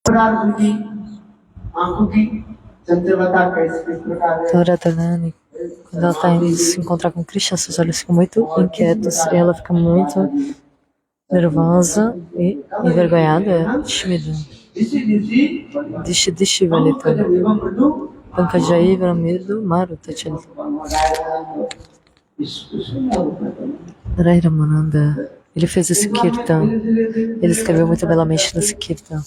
Então, Radharani, quando ela está indo se encontrar com Krishna, seus olhos ficam muito inquietos e ela fica muito nervosa e envergonhada, tímida. Dishi Valita. Pankajai Vramirdu Maruta Chalita. Rai Ramananda, ele fez esse kirtan. Ele escreveu muito belamente nesse kirtan.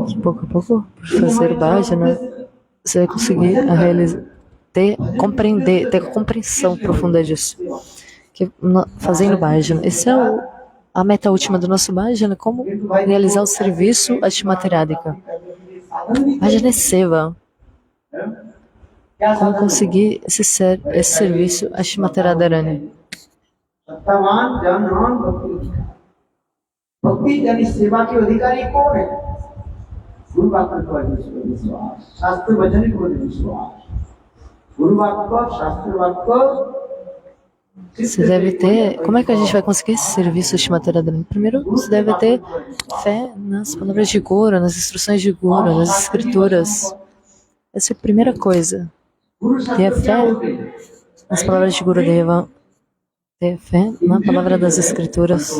Que pouco a pouco, por fazer bhajana, você vai conseguir ter a compreensão profunda disso. Que, fazendo bhajana, esse é a meta última do nosso bhajana, como realizar o serviço Ashtimateradika. Bhajana é seva. Como conseguir esse serviço Ashtimateradharani. गुरु वाक्य पर विश्वास, शास्त्र वचन पर विश्वास, गुरु वाक्य, शास्त्र वाक्य. Você deve ter. Como é que a gente vai conseguir esse serviço Ashtimateradharani? Primeiro, você deve ter fé nas palavras de Guru, nas instruções de Guru, nas escrituras. Essa é a primeira coisa. Ter fé nas palavras de Gurudeva. Ter fé na palavra das escrituras.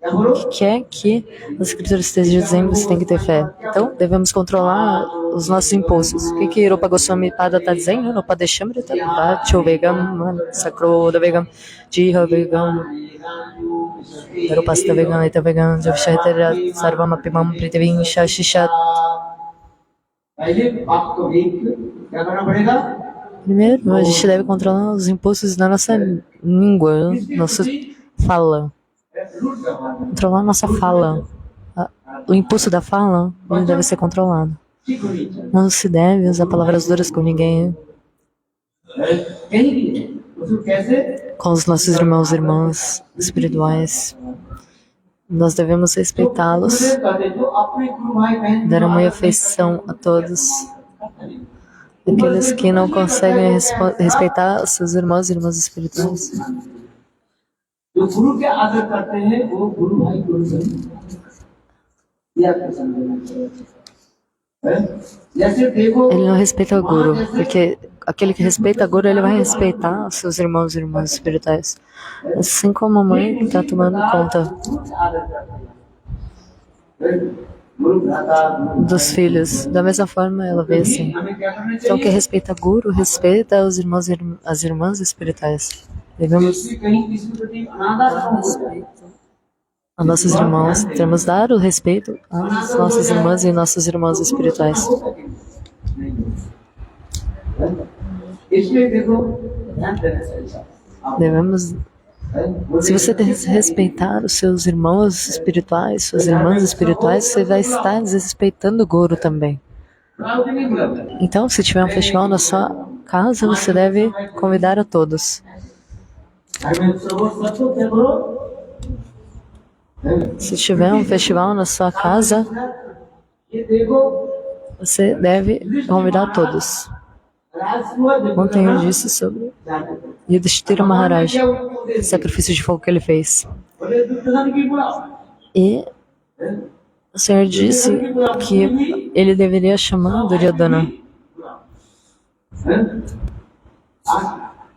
O que é que as escrituras estejam dizendo, você tem que ter fé. Então, devemos controlar os nossos impulsos. O que Rupa Goswami Pada está dizendo? No Padeshamrita, Vacho Vegam, Sakroda Vegam, Jiha Vegam, Rupasta Vegam, Eta Vegam, Javshaitara, Sarvam Apimam, Pritavim, Shashishat. Primeiro, a gente deve controlar os impulsos da nossa língua, nossa fala. Controlar a nossa fala. O impulso da fala ele deve ser controlado. Não se deve usar palavras duras com ninguém. Com os nossos irmãos e irmãs espirituais. Nós devemos respeitá-los. Dar amor e afeição a todos. Aqueles que não conseguem respeitar os seus irmãos e irmãs espirituais. Ele não respeita o Guru, porque aquele que respeita o Guru, ele vai respeitar os seus irmãos e irmãs espirituais. Assim como a mãe que está tomando conta dos filhos. Da mesma forma, ela vê assim. Então, quem respeita o Guru, respeita os irmãos e as irmãs espirituais. Devemos dar respeito a nossos irmãos, temos dar o respeito às nossas irmãs e nossos irmãos espirituais. Devemos, se você respeitar os seus irmãos espirituais, suas irmãs espirituais, você vai estar desrespeitando o Guru também. Então, se tiver um festival na sua casa, você deve convidar a todos. Se tiver um festival na sua casa, você deve convidar todos. Ontem eu disse sobre Yudhishthira Maharaj, o sacrifício de fogo que ele fez. E o Senhor disse que ele deveria chamar Duryodhana.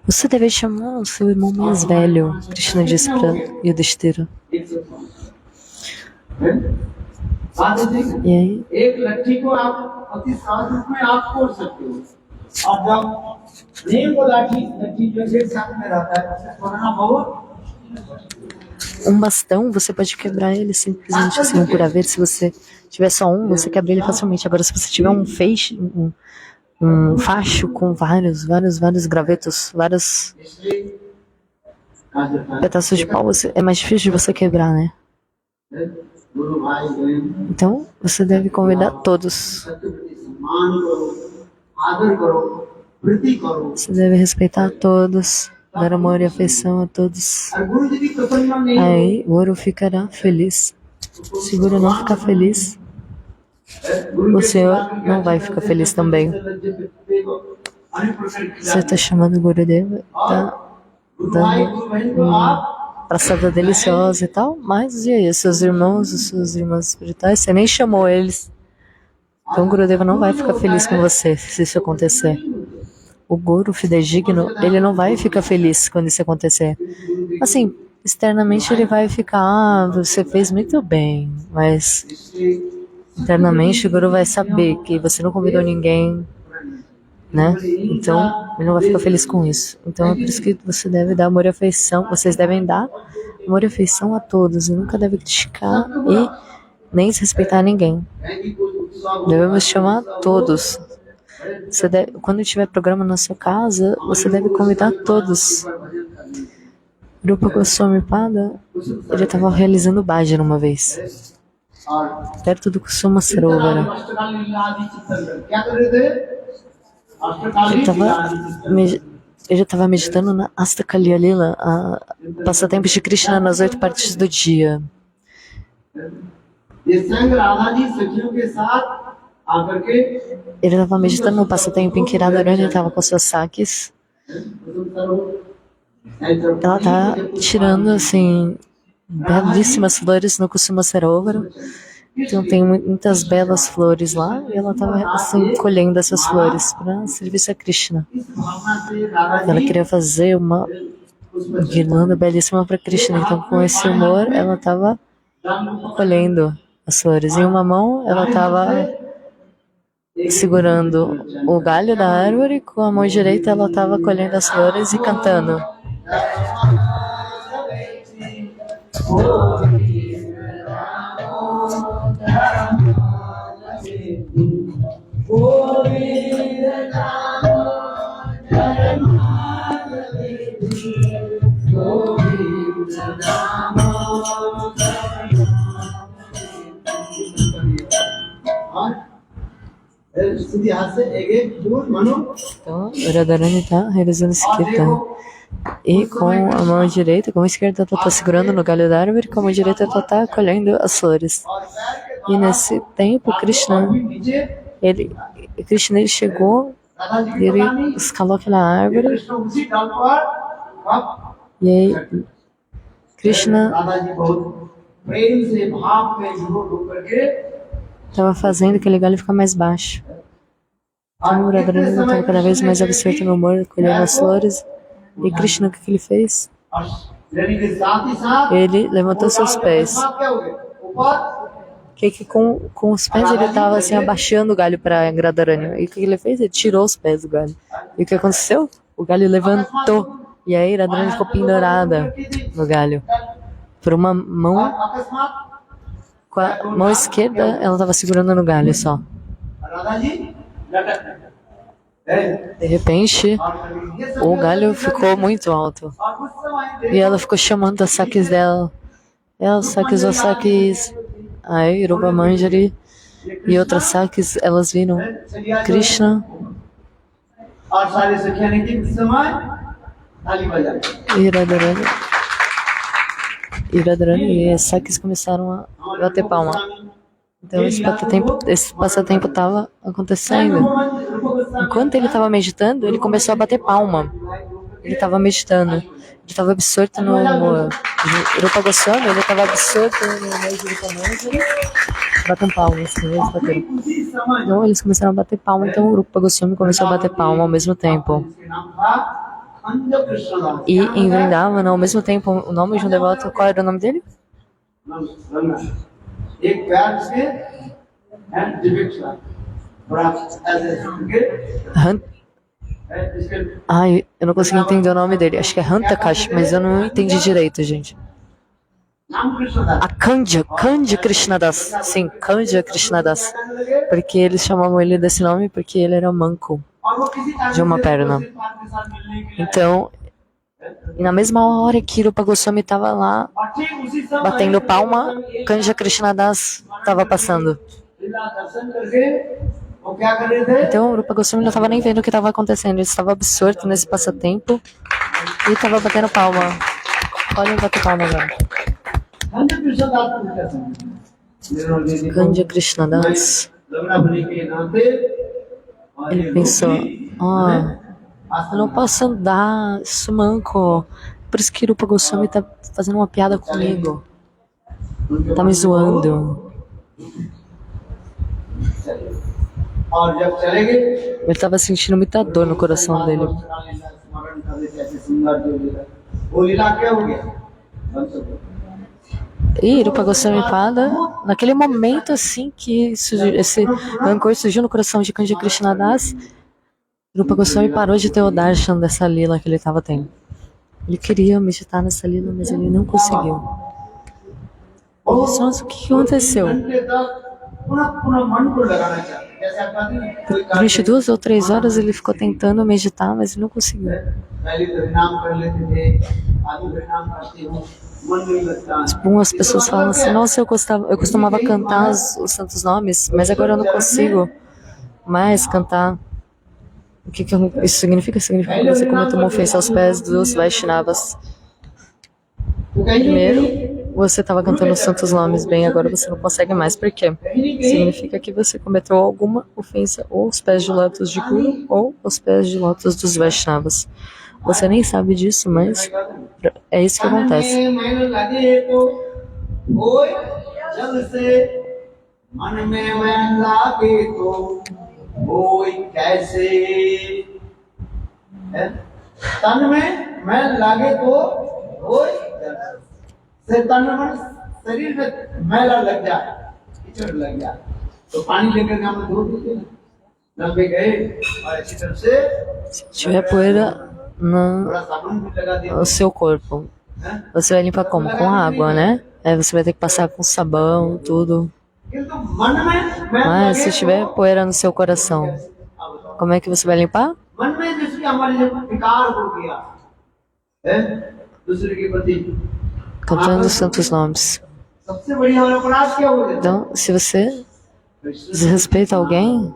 Você deve chamar o seu irmão mais velho, Krishna disse para Yudhishthira. E aí? Um bastão, você pode quebrar ele simplesmente assim, um curaveiro. Se você tiver só um, você quebra ele facilmente. Agora, se você tiver um feixe, um facho com vários gravetos, vários pedaços de pau, é mais difícil de você quebrar, né? Então, você deve convidar todos. Você deve respeitar todos, dar amor e afeição a todos. Aí, o Guru ficará feliz. Se o Guru não ficar feliz, o Senhor não vai ficar feliz também. Você está chamando o Gurudeva, está dando praçada deliciosa e tal, mas e aí, os seus irmãos, as suas irmãs espirituais, você nem chamou eles. Então o Gurudeva não vai ficar feliz com você se isso acontecer. O Guru fidedigno, ele não vai ficar feliz quando isso acontecer. Assim, externamente ele vai ficar, você fez muito bem, mas internamente o Guru vai saber que você não convidou ninguém, né? Então, ele não vai ficar feliz com isso. Então é por isso que você deve dar amor e afeição, vocês devem dar amor e afeição a todos, e nunca deve criticar e nem desrespeitar ninguém. Devemos chamar todos. Quando tiver programa na sua casa, você deve convidar todos. Rupa Goswami Pada, ele estava realizando bhajan uma vez, perto do Kusuma Sarovara. Ele estava meditando na Astakaliya Lila, a passatempos de Krishna nas 8 partes do dia. Ele estava meditando no passatempo em que Radharani estava com suas sakis. Ela está tirando, assim, belíssimas flores no Kusuma Sarovara. Então tem muitas belas flores lá e ela estava, assim, colhendo essas flores para serviço a Krishna. Ela queria fazer uma guirlanda belíssima para Krishna. Então, com esse humor, ela estava colhendo as flores. Em uma mão, ela estava segurando o galho da árvore, com a mão direita ela estava colhendo as flores e cantando. Então, Radharani está realizando esse kirtan. E com a mão direita, com a esquerda, ela está segurando no galho da árvore, com a mão direita, ela está colhendo as flores. E nesse tempo, Krishna ele chegou, ele escalou aquela árvore, e aí Krishna estava fazendo aquele galho ficar mais baixo. Então, o Radharani estava cada vez mais absorto no humor, colhendo as flores. E Krishna, o que ele fez? Ele levantou seus pés. Que com os pés ele estava assim abaixando o galho para Radharani. E o que ele fez? Ele tirou os pés do galho. E o que aconteceu? O galho levantou. E aí Radharani ficou pendurada no galho. Por uma mão, com a mão esquerda, ela estava segurando no galho só. De repente, o galho ficou muito alto. E ela ficou chamando as sakis dela. Ela, sakis. Aí, Rupa Manjari e outras sakis, elas viram Krishna. E Radharani e as sakis começaram a bater palma. Então esse passatempo estava acontecendo. Enquanto ele estava meditando, ele começou a bater palma. Ele estava meditando. Ele estava absorto no Rupa Goswami, ele estava absorto no meio de Rupa Manjari. Batem palmas, eles bateram. Então eles começaram a bater palma, então o Rupa Goswami começou a bater palma ao mesmo tempo. E em Vrindavan, ao mesmo tempo, o nome de um devoto, qual era o nome dele? Ai, eu não consegui entender o nome dele. Acho que é Hantakash, mas eu não entendi direito, gente. A Kandya Krishnadas. Sim, Kandya Krishnadas. Porque eles chamavam ele desse nome porque ele era manco de uma perna. Então, e na mesma hora que Rupa Goswami estava lá batendo palma, Kandya Krishnadas estava passando. Então, Rupa Goswami não estava nem vendo o que estava acontecendo. Ele estava absorto nesse passatempo e estava batendo palma. Podem bater palma agora. Kandya Krishnadas. Ele pensou, eu não posso andar, sou manco. Por isso que Rupa Goswami tá fazendo uma piada comigo. Tá me zoando. और जब चलेंगे Ele tava sentindo muita dor no coração dele. स्मरण कर ले कैसे सुंदर जो लीला वो लीला क्या हो गया बंद हो गया। E Rupa Goswami fala, naquele momento assim que esse rancor surgiu no coração de Kanji Krishnadas, Rupa Goswami parou de ter o darshan dessa lila que ele estava tendo. Ele queria meditar nessa lila, mas ele não conseguiu. Nossa, o que aconteceu? Durante 2 ou 3 horas ele ficou tentando meditar, mas ele não conseguiu. Algumas pessoas falam assim, nossa, eu costumava cantar os santos nomes, mas agora eu não consigo mais cantar. O que isso significa? Significa que você cometeu uma ofensa aos pés dos Vaishnavas. Primeiro, você estava cantando os santos nomes bem, agora você não consegue mais. Por quê? Significa que você cometeu alguma ofensa ou aos pés de lótus de Guru ou aos pés de lótus dos Vaishnavas. Você nem sabe disso, mas é isso que acontece. शरीर में मैला लग जाए कीचड़ लग जाए तो पानी लेकर के हम धो देते हैं नल पे गए और अच्छी तरह से Se tiver poeira थोड़ा साबुन भी लगा दिया no seu corpo, você vai limpar como? Com água, né? Aí você vai ter que passar com sabão, tudo. किंतु मन में Mas se tiver poeira no seu coração, como é que você vai limpar? मन में जिसकी हमारे लिए विकार हो गया है दूसरे के प्रति Cantando os santos nomes. सबसे बड़ी हमारा अपराध क्या हो गया Então, se você desrespeita alguém,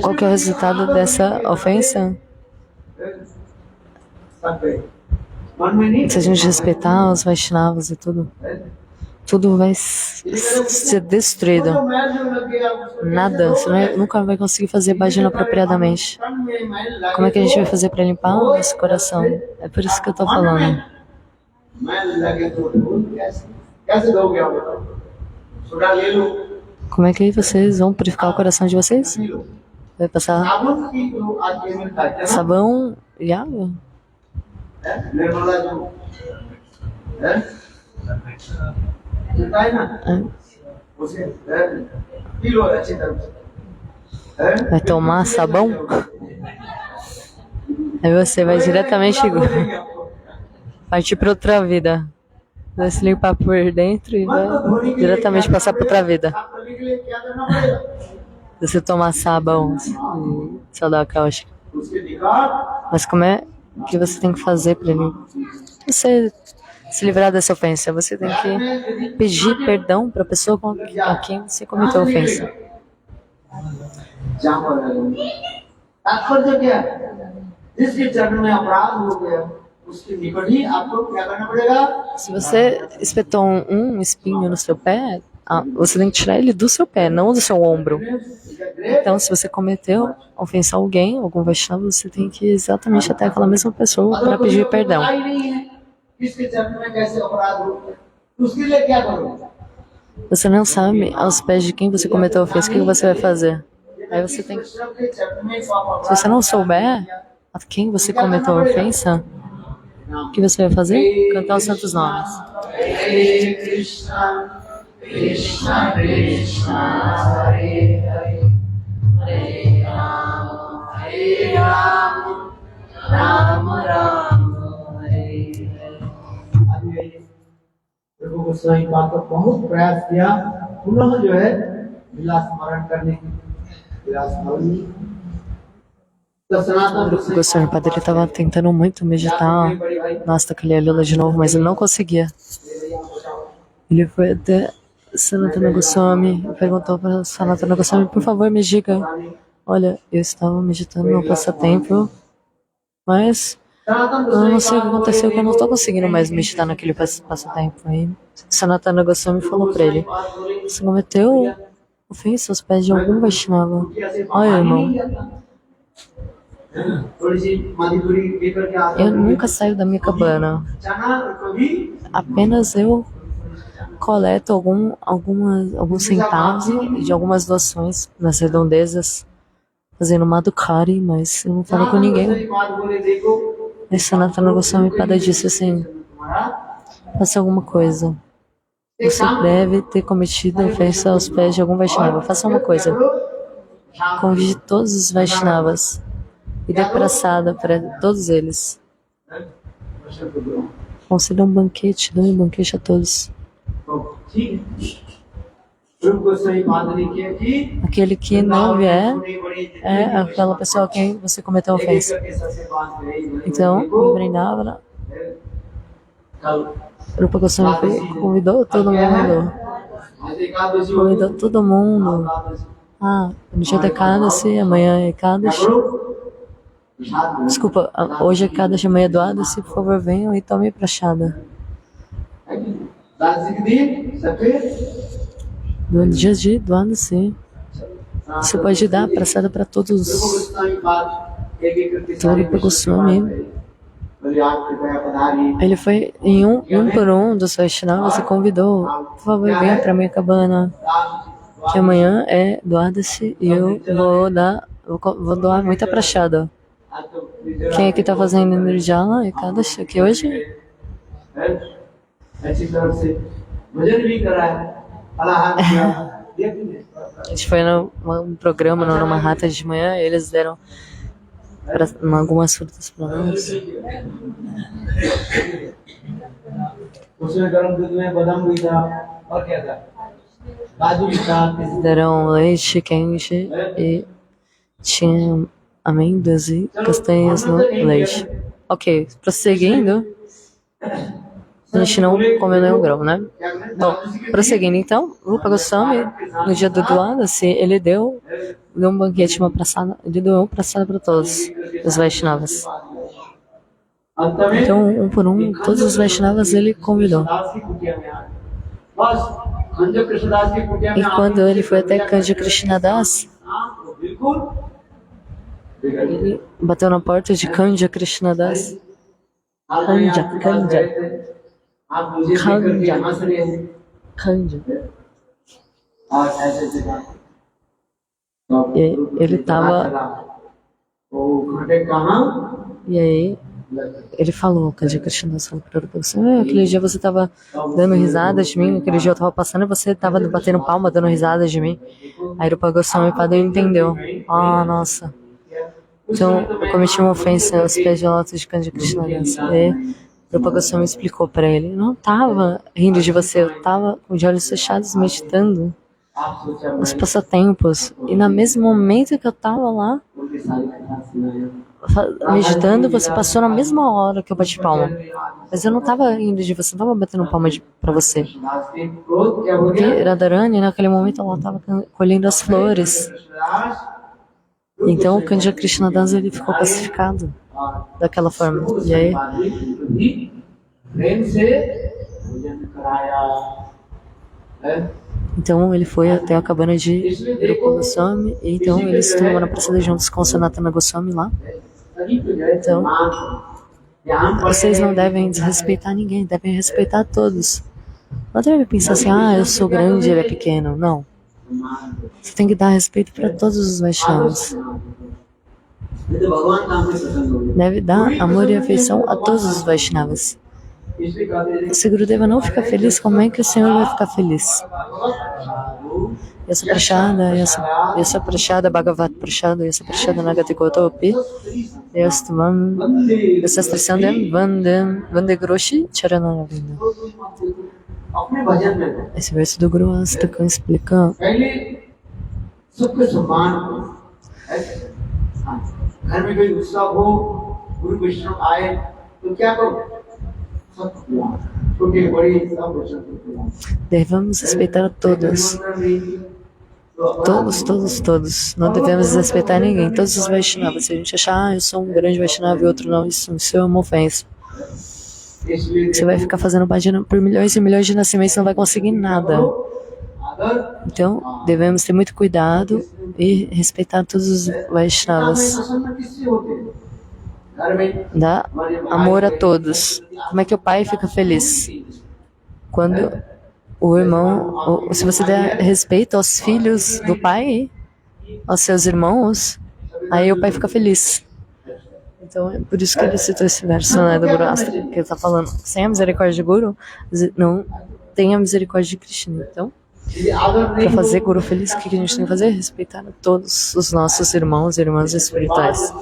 qual que é o resultado dessa ofensa? मन में नहीं Se a gente respeitar os Vaishnavas e tudo vai ser destruído. जो मैल जो लग गया उसको Nada, você nunca vai conseguir fazer bhajana apropriadamente. तन में मैल लगे Como é que a gente vai fazer para limpar o nosso coração? É por isso que eu tô falando. मैल लगे तो धूल कैसे कैसे दोगे आप बताओ सोडा ले लो Como é que vocês vão purificar o coração de vocês? पी लो Vai passar साबुन की जो आज के मिलता है sabão e água? निर्मला जो है मिलता है ना É. उसे पी लो अच्छी तरह से Vai tomar sabão? Aí você vai diretamente partir para outra vida. Vai se limpar por dentro e vai diretamente passar para outra vida. आप करने के लिए क्या करना पड़ेगा Se você tomar sabão e saudar cáustica. उसके निकाल Mas como é que você tem que fazer para você se livrar dessa ofensa? Você tem que pedir perdão para a pessoa a quem você cometeu a ofensa. जहाँ पर तात्पर्य क्या है जिसके चरण में अपराध हो गया उसके निकट ही आपको क्या करना पड़ेगा Se você espetou um espinho no seu pé, você tem que tirar ele do seu pé, não do seu ombro. Então, se você cometeu ofensa a alguém, algum Vaishnava, você tem que ir exatamente até aquela mesma pessoa para pedir perdão. किसके चरण में कैसे अपराध हो गया उसके लिए क्या करोगे Você não sabe aos pés de quem você cometeu a ofensa, o que você vai fazer? Aí você tem que... Se você não souber a quem você cometeu a ofensa, o que você vai fazer? Cantar os santos nomes. Hare Krishna Krishna Krishna Hare Hare Hare Rama Rama Rama Hare Hare प्रभु गोस्वामी पाद का बहुत प्रयास किया पुनः जो है लीला स्मरण करने की लीला स्मरण O Goswami Padre estava tentando muito meditar Nasta Kalila de novo, mas ele não conseguia. Ele foi até Sanatana Goswami e perguntou para Sanatana Goswami, por favor, me diga. Olha, eu estava meditando no meu passatempo, mas eu não sei o que aconteceu, que eu não estou conseguindo mais meditar naquele passatempo. Aí Sanatana Goswami falou para ele, você cometeu ofensa aos pés de algum Vaishnava. Olha, irmão, थोड़ी सी मादी दूरी लेकर के आता Eu हूँ nunca saio da minha cabana. चना और कभी Apenas eu coleto alguns centavos de algumas doações nas redondezas, fazendo madhukari, mas eu não falo com ninguém. दूसरी बात बोले देखो Aí Sanatana Goswami Pada disse assim: faça alguma coisa. Você deve ter cometido ofensa aos pés de algum Vaishnava. Faça uma coisa. Convide todos os Vaishnavas e dê praçada para todos eles. Conceda um banquete, dê um banquete a todos. Aquele que não vier é aquela pessoa a quem você cometeu ofensa. Então, em Vrindavana, Rupa Goswami convidou todo mundo. Convidou todo mundo. No dia da Ekadasi, amanhã é Ekadashi. Desculpa, hoje é Ekadashi, amanhã é Dwadasi, por favor, venham e tomem prachada. No dia de Dwadasi, você pode dar prachada para todos. Então, Rupa Goswami, ele foi em um por um dos Vaishnavas e convidou: por favor, venha para minha cabana, que amanhã é Dwadasi e eu vou doar muita prachada. Quem é que está fazendo Nirjala Ekadashi aqui hoje? A gente foi num programa no Mahata de manhã e eles deram algumas frutas para nós. Deram leite quente e tinha amêndoas e castanhas no leite. Ok, prosseguindo. A gente não comeu nenhum grão, né? Bom, prosseguindo então, Rupa Goswami, no dia do Dwadasi, ele deu um banquete, ele deu uma praçada para todos os Vaishnavas. Então, um por um, todos os Vaishnavas ele convidou. E quando ele foi até Kanja Krishnadas, ele bateu na porta de Kanja Krishnadas. Kanja. E ele estava. E aí ele falou, Kanja Krishnadas falou para ele: aquele dia você estava dando risada de mim, aquele dia eu estava passando e você estava batendo palma, dando risada de mim. Aí o Rupa Goswami Pada entendeu. Nossa. Então eu cometi uma ofensa aos pés de lótus de Kanja Krishnadas. E Rupa Goswami explicou para ele: eu não estava rindo de você, eu estava com os olhos fechados meditando nos passatempos. E no mesmo momento que eu estava lá meditando, você passou na mesma hora que eu bati palma. Mas eu não estava rindo de você, não estava batendo palma para você. Porque Radharani, naquele momento, ela estava colhendo as flores. Então o Kanja Krishnadas ele ficou pacificado daquela forma. E aí então ele foi até a cabana de Rupa Goswami e então eles tomaram na praçada juntos com Sanatana Goswami lá. Então vocês não devem desrespeitar ninguém, devem respeitar todos. Não devem pensar assim: eu sou grande, ele é pequeno. Não. Você tem que dar respeito para todos os Vaishnavas. Deve dar amor e afeição a todos os Vaishnavas. Se Gurudeva não ficar feliz, como é que o Senhor vai ficar feliz? Essa prachada, Bhagavat prachada, essa prachada Nagati Gotopi, essa Sandem, Vande Groshi, Charanaravinda. Esse verso do Guru Astaka explica devemos respeitar a todos. Todos. Não devemos desrespeitar ninguém. Todos os Vaishnavas. Se a gente achar, eu sou um grande Vaishnava e outro não, isso é uma ofensa. Você vai ficar fazendo bhajana por milhões e milhões de nascimentos e não vai conseguir nada. Então, devemos ter muito cuidado e respeitar todos os Vaishnavas. प्रसन्न किससे होते हैं? घर में Dá amor a todos. Como é que o pai fica feliz? Quando o irmão, se você der respeito aos filhos do pai, aos seus irmãos, aí o pai fica feliz. Então é por isso que ele citou esse verso, né, do Guru Astra, que ele está falando, sem a misericórdia de Guru, não tem a misericórdia de Krishna. Então, para fazer Guru feliz, o que a gente tem que fazer? Respeitar a todos os nossos irmãos e irmãs espirituais.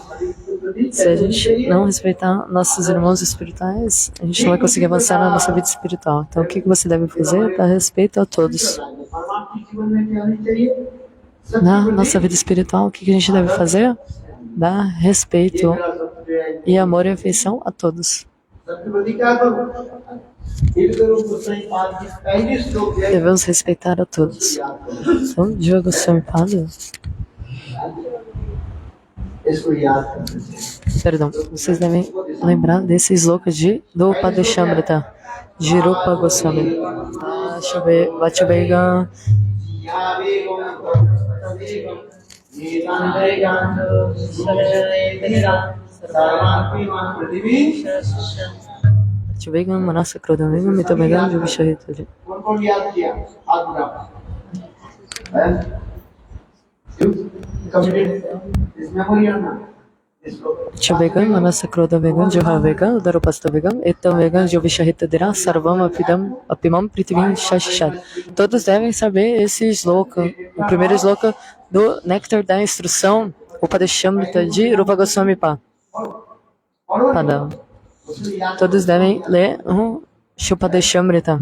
Se a gente não respeitar nossos irmãos espirituais, a gente não vai conseguir avançar na nossa vida espiritual. Então, o que você deve fazer? Dar respeito a todos. Na nossa vida espiritual, o que a gente deve fazer? Dar respeito e amor e afeição a todos. Devemos respeitar a todos. Então, Jiva Goswami Pada, perdão, vocês devem lembrar desse sloka do Padeshamrita, de Rupa Goswami. Vachubega. Vachubega, Manasa Krodavega, Mitabega, Jogishahita. Vachubega, Manasa Krodavega, Johavega, Darupasthavega, Etavega, Jovishahita Dira, Sarvam Apimam Pritivim Shashishad. Todos devem saber esse sloka, o primeiro sloka do Néctar da Instrução, o Padeshamrita de Rupa Goswami Pada. Todos devem ler o Shupadeshamrita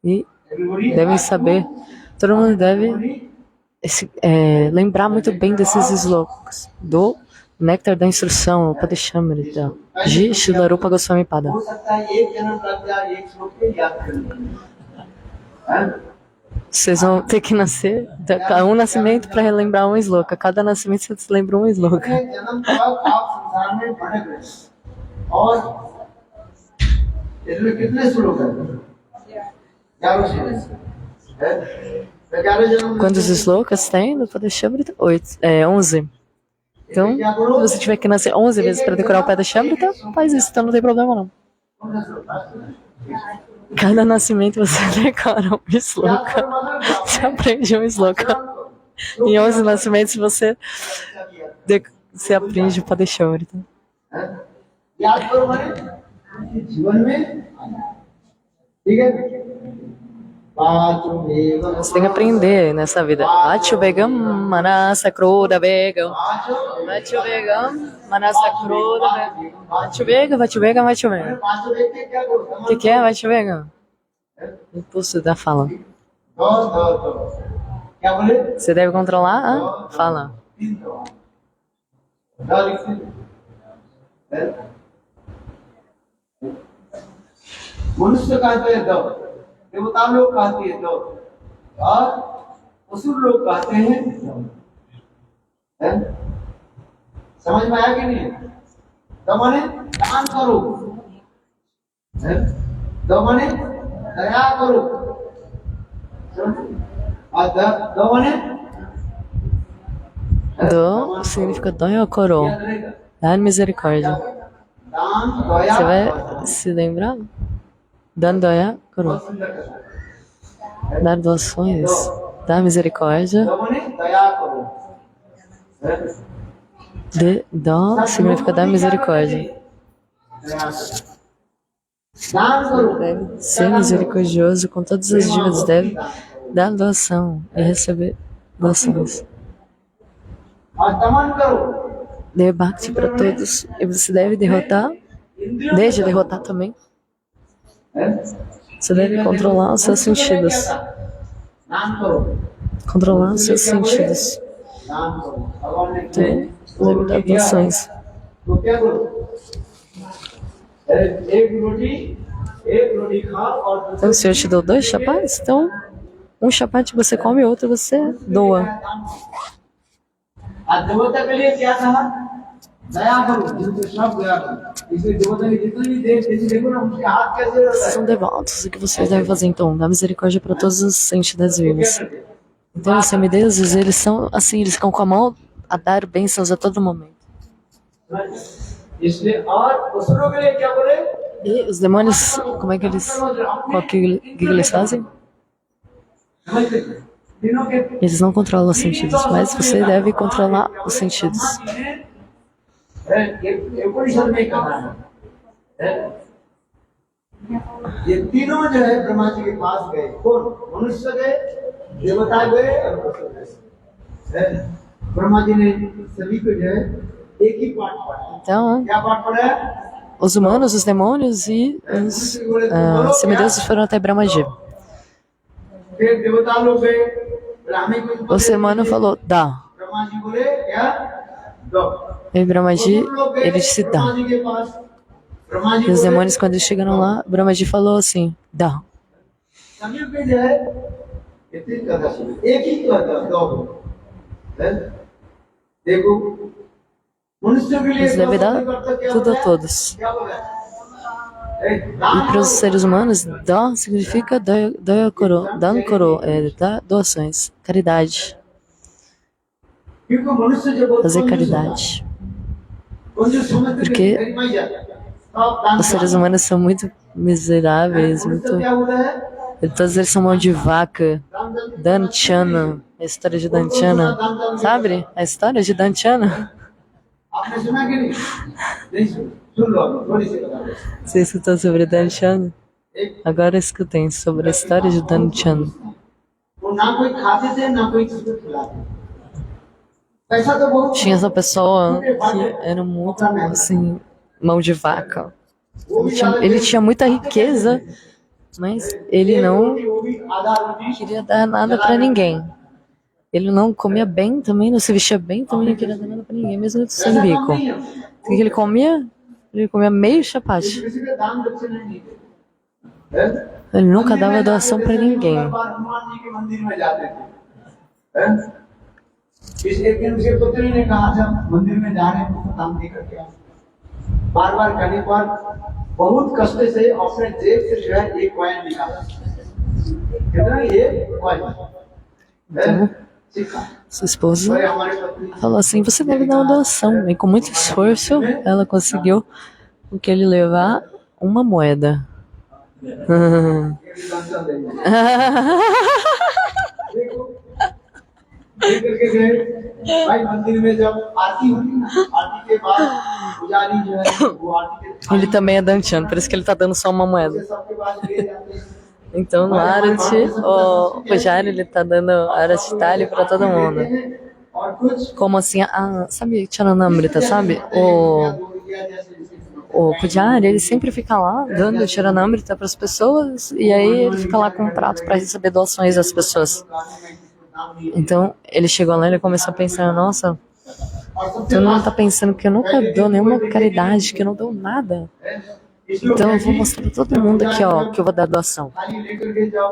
e devem saber, todo mundo deve lembrar muito bem desses slokas do Néctar da Instrução, o Padeshamrita de Srila Rupa Goswami Pada. Vocês vão ter que nascer, um nascimento para relembrar um sloka. Cada nascimento você lembra um sloka. Quantos slokas tem no Padeshamrita? 11. Então, se você tiver que nascer 11 vezes para decorar o Padeshamrita, faz isso, então não tem problema não. Cada nascimento você decora um sloka. Você aprende um sloka. Em 11 nascimentos você aprende o Padeshamrita. Você tem que aprender nessa vida. Vachubegam, Manasa Krodavegam. Vachubegam, Manasa Krodavegam. Vachubega. O que é Vachubega? Impulso da fala. Você deve controlar a fala. मनुष्य कहते हैं दो, देवता लोग कहते हैं दो, और असुर लोग कहते हैं समझ में आया कि नहीं? दो माने दान करो, दो माने दया करो, और दो माने Do significa dói coro, dar misericórdia. Você vai se lembrar? Dandoya coro. Dar doações, dar misericórdia. Dó significa dar misericórdia. Deve ser misericordioso com todas as dívidas, deve dar doação e receber doações. Dê bhakti para todos e você deve derrotar, desde derrotar também. Você deve controlar os seus sentidos. Controlar os seus sentidos. Deve dar doações. Então, se eu te dou 2 chapates, então um chapate você come e outro você doa. São devotos, o que vocês devem fazer então? Dar misericórdia para todas as entidades vivas. Então os semideuses, eles são assim, eles ficam com a mão a dar bênçãos a todo momento. इसलिए और असुरों के लिए क्या बोले? E os demônios, como é que eles, que eles fazem? समझते हैं? तीनों के Eles não controlam os sentidos, mas você deve controlar os sentidos. ये उपनिषद में कहा है ये तीनों जो है ब्रह्मा जी के पास गए कौन मनुष्य गए देवता गए और असुर गए ब्रह्मा जी ने सभी को जो है एक ही पाठ पढ़ा Então, क्या पाठ पढ़ा है os humanos, os demônios e os semideuses foram até Brahmaji. फिर देवता लोग गए ब्राह्मण को O ser humano falou, dá. Brahma जी बोले क्या दो E Brahmaji, ele disse, dá. Brahma जी के पास ब्रह्मा जी E os बोले demônios, quando eles chegaram lá, Brahmaji falou assim, dá. सभी पे जो है ये तीन कथा सुने एक ही कथा दो है? देखो मनुष्य के लिए Você deve dar tudo a todos. क्या बोला E para os seres humanos, dó significa dan koro, dar doações, caridade, क्योंकि मनुष्य जब fazer caridade. Porque Os seres humanos são muito miseráveis, muito... Todos eles são mão de vaca. Danchana, a história de Danchana, sabe? A história de Danchana. आपने सुना कि नहीं नहीं सुन लो थोड़ी सी बता दो Você escutou sobre Danchana? Agora escutem sobre a história de Danchana. वो ना कोई खाते थे ना कोई किसी को खिलाते पैसा तो बहुत Tinha essa pessoa que era muito, assim, mão de vaca. Ele tinha muita riqueza, mas ele não वो भी आधा रोटी queria dar nada pra ninguém. Ele não comia bem também, não se vestia bem também, não queria dar nada pra ninguém, mesmo sendo rico. O que ele comia? Ele comia meio chapate. किसी का दान दक्षिणा नहीं देते Ele nunca dava doação pra ninguém. Hanuman जी के मंदिर में जाते थे इस एक दिन उसके पुत्री ने कहा जब मंदिर में जा रहे हैं तो दान दे करके आओ बार बार करने पर बहुत कष्ट से अपने जेब से जो है एक कॉइन निकाला कितना ये कॉइन Sua esposa भाई हमारे पत्नी falou assim, você deve dar uma doação. E com muito esforço, ela conseguiu o que ele levar uma moeda. दान देंगे देखो देख करके गए भाई मंदिर में जब आरती होती ना आरती के बाद पुजारी जो है वो आरती के Ele também é dantiano, por isso que ele tá dando só uma moeda. सबके पास ले जाते हैं Então no Arati, o Pujari, ele tá dando Arati Thali pra todo mundo. और कुछ Como assim, sabe Charanamrita, sabe? O Pujari, ele sempre fica lá dando Charanamrita pras pessoas e aí ele fica lá com um prato pra receber doações das pessoas. Então ele chegou lá e ele começou a pensar, nossa, todo mundo tá pensando que eu nunca dou nenhuma caridade, que eu não dou nada. Então eu vou mostrar pra todo mundo aqui, ó, que eu vou dar doação. थाली लेकर के जाओ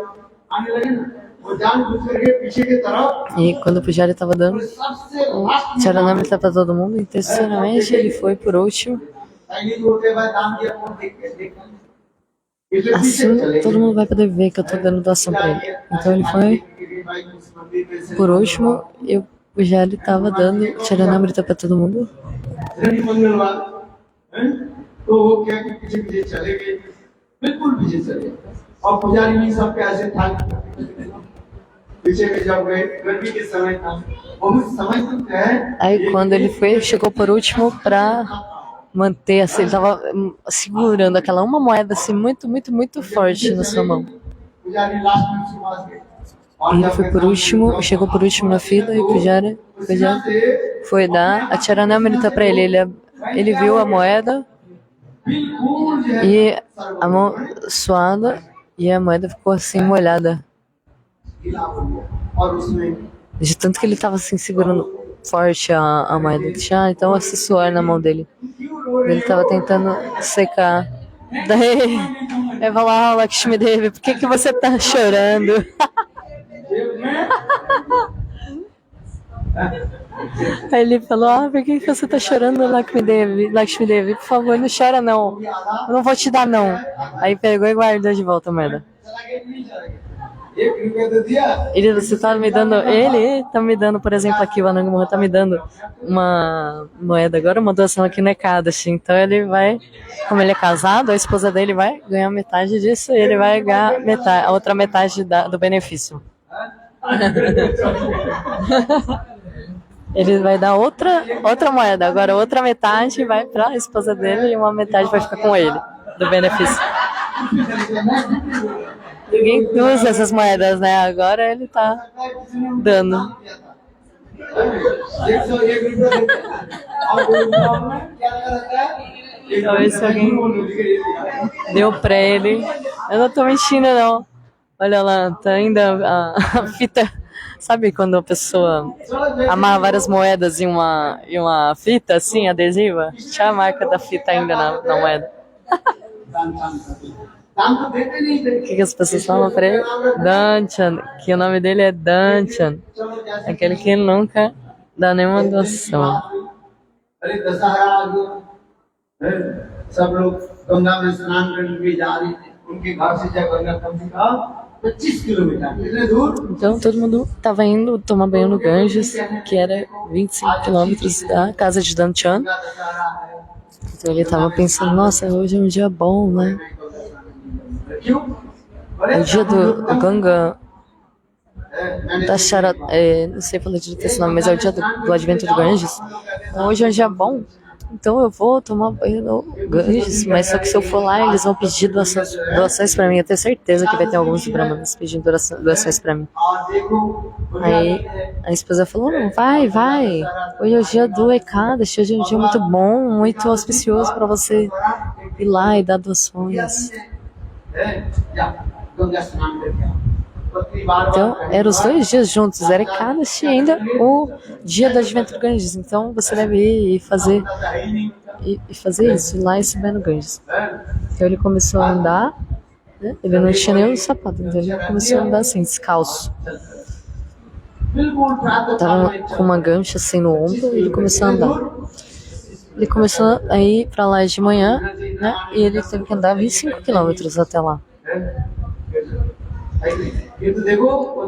आने लगे ना वो जानबूझ करके पीछे की तरफ E quando o Pujari tava dando सबसे o लास्ट में Charanamrita pra todo mundo, e terceiramente ele foi por último. थाली जो होते भाई दान दिया कौन देख इसलिए पीछे Assim चले todo mundo vai poder ver que eu tô dando doação pra ele. Então ele foi por último e o Pujari tava dando Charanamrita pra todo mundo. Shani मंगलवार हैं? तो वो क्या कि पीछे पीछे चले गए बिल्कुल पीछे चले और पुजारी भी सबके ऐसे थाली पीछे के जब गए गर्मी के समय था बहुत समय तक है Aí quando ele foi, chegou por último pra manter assim, ele tava segurando aquela uma moeda assim muito, muito, muito forte na sua mão. पुजारी लास्ट में उसके पास गए E ele foi por último, chegou por último na fila e o Pujari foi dar a Charanamrita pra ele. Ele viu a moeda बिल्कुल जो है e a mão suada e a moeda ficou assim molhada. गीला हो गया और उसमें De tanto que ele tava assim segurando forte a moeda. Ele tinha então esse suor na mão dele. क्यों रो रहे Ele tava tentando secar. Daí ele falou, Lakshmi Devi, por que você tá chorando? Aí ele falou, por que você tá chorando, Lakshmi Devi? Lakshmi Devi, por favor, não chora não. Eu não vou te dar não. Aí pegou e guardou de volta a moeda. चला गया नहीं चला गया एक रुपया तो दिया Você tá me dando, ele tá me dando, por exemplo, aqui o Anang Mohan tá me dando uma moeda agora, uma doação aqui no Ekadashi. Então ele vai, como ele é casado, a esposa dele vai ganhar metade disso e ele vai ganhar metade, a outra metade do benefício. Ele vai dar outra moeda, agora outra metade vai pra esposa dele e uma metade vai ficar com ele, do benefício. Ninguém usa essas moedas, né? Agora ele tá dando. Talvez se alguém deu pra ele. Eu não tô mentindo, não. Olha lá, tá ainda a fita. Sabe quando a pessoa amarra várias moedas em uma fita, assim, adesiva? Tinha a marca da fita ainda na moeda. O que as pessoas falam pra ele? Danchan, que o nome dele é Danchan. Aquele que nunca dá nenhuma doação. सब लोग गंगा में स्नान करने भी जा रहे थे उनके घर से जब गंगा कम से कम 25 किलोमीटर कितने दूर Então todo mundo tava indo tomar banho no Ganges, que era 25 quilômetros da casa de Danchan. Então ele tava pensando, nossa, hoje é um dia bom, né? É o dia do Ganga Dashara, não sei falar direito esse nome, mas é o dia do advento do Ganges. Então hoje é um dia bom, então eu vou tomar banho no Ganges, mas só que se eu for lá, eles vão pedir doações pra mim. Eu tenho certeza que vai ter alguns brahmanas pedindo doações pra mim. Aí a esposa falou, não, vai, hoje é o dia do Ekadashi, hoje é um dia muito bom, muito auspicioso pra você ir lá e dar doações. Então, eram os 2 dias juntos, era Ekadashi e ainda o dia do advento do Ganges. Então, você deve ir e fazer isso, ir lá e subir no Ganges. Então, ele começou a andar, né? Ele não tinha nenhum sapato, então ele começou a andar assim, descalço. Tava com uma gancha assim no ombro e ele começou a andar. Ele começou a ir pra lá de manhã, né? E ele teve que andar 25 quilômetros até lá.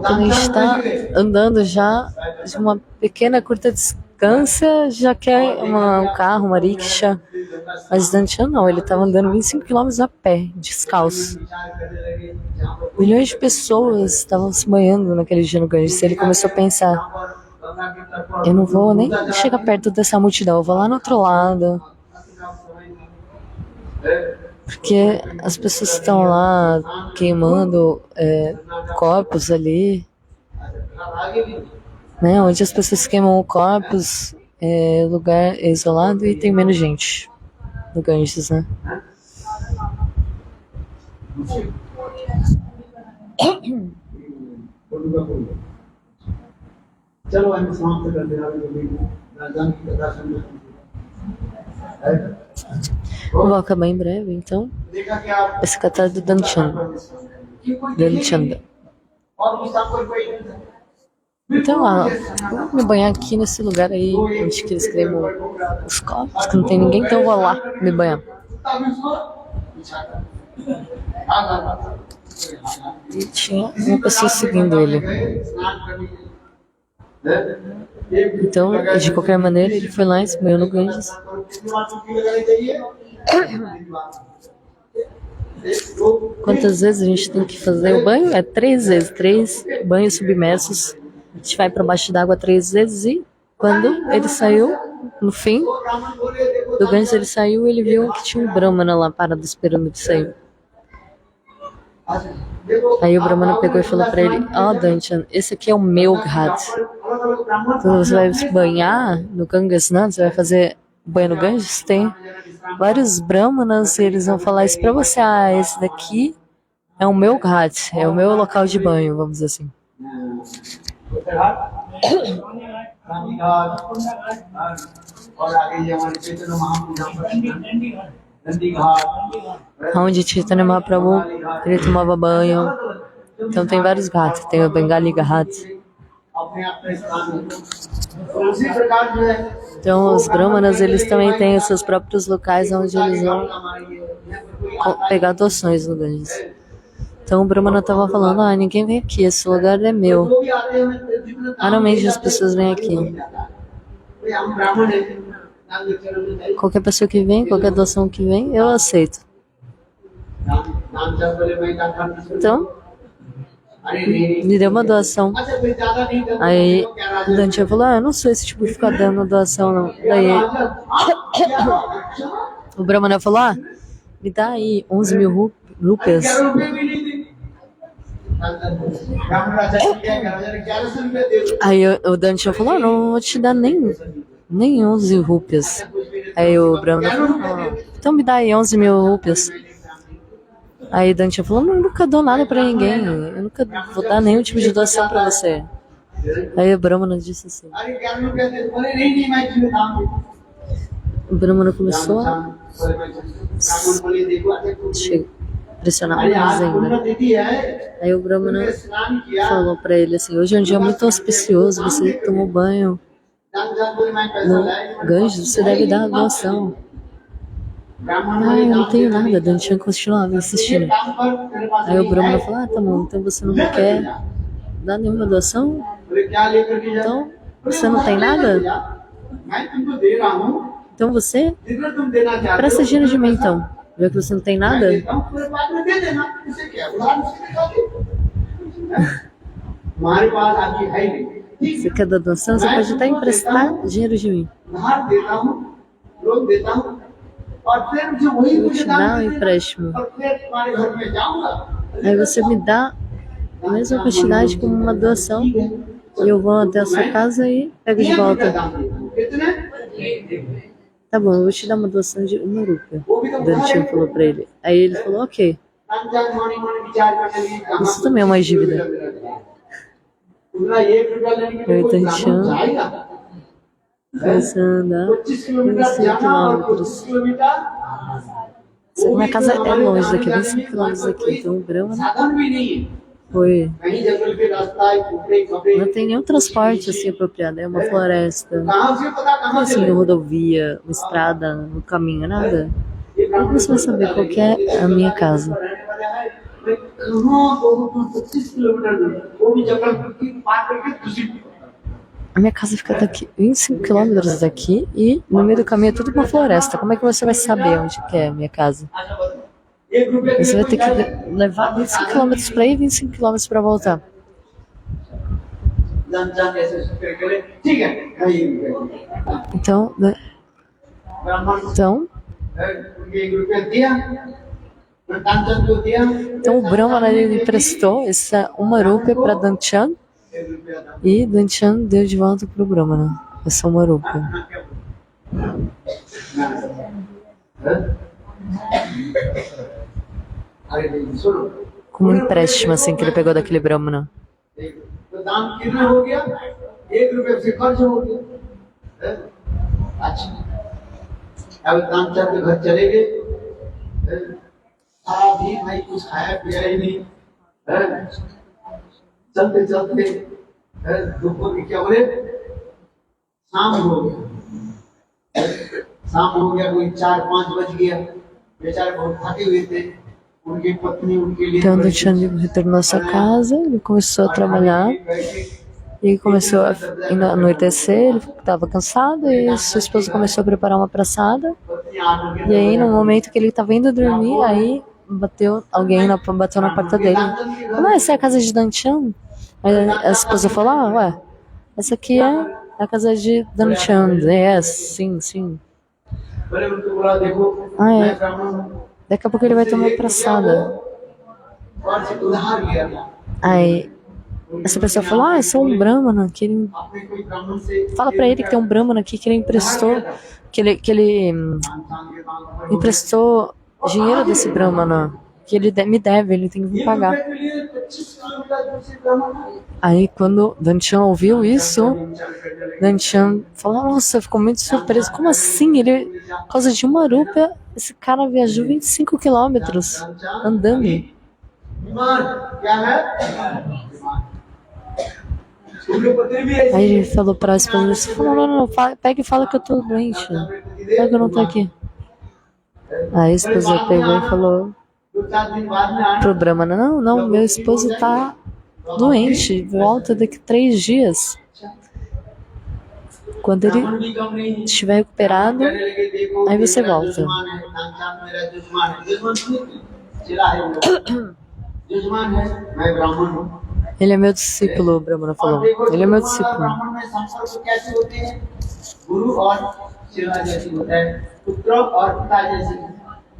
Quando a gente está andando já de uma pequena curta distância, já quer um carro, uma rickshaw. Mas Danchan não, ele estava andando 25 km a pé, descalço. Milhões de pessoas estavam se banhando naquele dia no Ganges. Ele começou a pensar, eu não vou nem chegar perto dessa multidão, eu vou lá no outro lado. Porque as pessoas estão lá queimando corpos ali, né? Onde as pessoas queimam corpos, lugar isolado e tem menos gente no Ganges, né? Vou acabar em breve, então. Esse catálogo do Danchanda. Então, vou me banhar aqui nesse lugar aí, onde que eles queimam os corpos, que não tem ninguém, então eu vou lá me banhar. E tinha uma pessoa seguindo ele. Então, de qualquer maneira, ele foi lá e se banhou no Ganges. Quantas vezes a gente tem que fazer o banho? É 3 vezes, 3 banhos submersos. A gente vai para baixo d'água 3 vezes e quando ele saiu, no fim do Ganges, ele saiu, ele viu que tinha um Brahmana lá parado esperando ele sair. Aí o Brahmana pegou e falou pra ele, Danchan, esse aqui é o meu ghat. Quando você vai se banhar no Ganges, não? Você vai fazer banho no Ganges, tem vários Brahmanas e eles vão falar isso pra você. Esse daqui é o meu ghat, é o meu local de banho, vamos dizer assim. Onde Chaitanya Mahaprabhu ele tomava banho. Então tem vários ghats, tem o Bengali Ghat. Então os Brahmanas eles também têm os seus próprios locais onde eles vão pegar doações no Ganges. Então o Brahmana estava falando, ninguém vem aqui, esse lugar é meu. वो भी आते हैं जितने Raramente as pessoas vêm aqui. कोई हम ब्राह्मण है नाम लेक्चर में चाहिए Qualquer pessoa que vem, qualquer doação que vem, eu aceito. नाम जब बोले मैं का खर्च Então, अरे नहीं me deu uma doação. अच्छा कोई ज्यादा नहीं करता Aí o Dante falou, eu não sou esse tipo de ficar dando doação, não. Daí o Brahmana falou, me dá aí 11 mil rupias. रुपए भी नहीं दी ब्राह्मण राजा क्या कर रहा है 1100 रुपए दे दो Aí o Dante falou, não vou te dar nem 11 rupias. Aí o Brahmana falou, então me dá aí 11 mil rupias. Aí Dante falou, eu nunca dou nada pra ninguém, eu nunca vou dar nenhum tipo de doação pra você. Aí o Brahmana disse assim, अरे 11 रुपए दे बोले नहीं मैं तुम्हें दाम दूं o Brahmana começou a ब्राह्मण बोले देखो अच्छा pressionar अरे mais आज ainda. पुण्य तिथि है Aí o Brahmana स्नान किया falou pra ele assim, hoje é um dia muito auspicioso, você tomou banho दान जान बोले मैं पैसा no लाया Ganges, você deve dar a doação. ब्राह्मण Eu não tenho nada, Dante continuava insistindo. काम पर तेरे पास Aí o Brahmana falou, tá bom, então você não quer dar nenhuma doação? बोले क्या लेकर के जा Então, você não tem nada? मैं तुमको दे रहा हूँ Então você जितना तुम देना चाहते presta dinheiro de mim então. Já que você não tem nada, हो पूरे बाद में दे देना इसे क्या उधार हमारे पास अभी है नहीं ठीक você quer dar doação, você pode até emprestar dinheiro de mim. उधार देता हूँ लोग देता हूँ और फिर मुझे वही Eu vou मुझे te दान dar um दे देना empréstimo. और फिर तुम्हारे घर में जाऊंगा Aí você me dá a mesma quantidade como uma doação e eu vou até a sua casa e pego de volta. कितने Tá bom, eu vou te dar uma doação de 1 rúpia. O Dantinho falou pra ele. Aí ele falou, ok. अनजान मौनी मौनी विचार करने लगी कहाँ Isso também é uma dívida. उतना 1 रुपया लेने के लिए Eu कोई tô ब्राह्मण achando. जाएगा Começa a andar 25 किलोमीटर 25 जाना और quilômetros. 25 kilometre Só que minha casa é longe daqui, 25 quilômetros daqui. Então o Brahmana साधन भी नहीं है foi. कहीं जंगल के रास्ता है टुकड़े कपड़े Não tem nenhum transporte assim apropriado. É uma floresta. कहाँ से पता Não कहाँ é से assim, rodovia, uma estrada, um caminho, nada. ये Como você vai saber qual que é a minha casa? रहने वाला है मैं कहाँ बहुत 25 किलोमीटर दूर वो भी जंगल की पार करके दूसरी A minha casa fica daqui 25 quilômetros daqui e no meio do caminho é tudo uma floresta. Como é que você vai saber onde que é a minha casa? अच्छा बताओ 1 रुपया के Você लिए vai ter que levar 25 quilômetros pra ir e 25 quilômetros pra voltar. जान ऐसे करे ठीक है नहीं Então, né? ब्राह्मण Então, उनके 1 रुपया दिया दान को दिया então o Brahmana ele emprestou essa 1 rúpia pra Danchan 1 रुपया दान e Danchan deu de volta pro Brahmana. Essa 1 rúpia. अरे नहीं सुनो Como um empréstimo assim que ele pegou daquele Brahmana. तो दाम कितना हो गया 1 रुपये से खर्च हो गया हैं? अच्छा अब दाम चल के घर चले गए हैं? सारा भी भाई कुछ खाया पिया ही नहीं हैं? चलते चलते हैं? दोपहर की क्या बोले शाम हो गया हैं? शाम हो गया कोई 4-5 बज गया बेचारे बहुत थके हुए थे उनकी पत्नी उनके लिए Então Danchan retornou à sua casa, ele começou a trabalhar. E começou a anoitecer, ele estava cansado e sua esposa começou a preparar uma praçada. E aí, no momento que ele estava indo dormir, aí alguém bateu na porta dele. Falou, essa é a casa de Danchan? Aí a esposa falou, ué, essa aqui é a casa de Danchan. É, sim, sim. Ah, é. Daqui a pouco ele vai ter uma praçada. Aí essa pessoa falou, é só um Brahmana, que ele... Fala pra ele que tem um Brahmana aqui que ele emprestou, que ele emprestou dinheiro desse Brahmana, que ele me deve, ele tem que me pagar. Aí quando Danchan ouviu isso, Danchan falou, nossa, ficou muito surpreso. Como assim? Ele, por causa de 1 rúpia, esse cara viajou 25 quilômetros andando. Aí ele falou pra esposa, ele falou, não, pega e fala que eu tô doente. Pega que eu não tô aqui. Aí a esposa pegou e falou, 2-4 दिन बाद में आना। Pro Brahmana, não, não, meu esposo tá doente, volta daqui 3 dias. Quando ele ब्राह्मण भी कम नहीं estiver recuperado, कहने लगे देखो aí ये você मेरा volta. दुश्मन है, तामचांद मेरा दुश्मन है। दुश्मन नहीं, चिल्ला है वो लोग। दुश्मन है, मैं ब्राह्मण हूँ। Ele é meu discípulo, o Brahmana और falou. देखो Ele é meu दुश्मन और discípulo. ब्राह्मण में संपर्क कैसे होते हैं? गुरु और चेला जैसे होता है, पुत्र और पिता जैसे।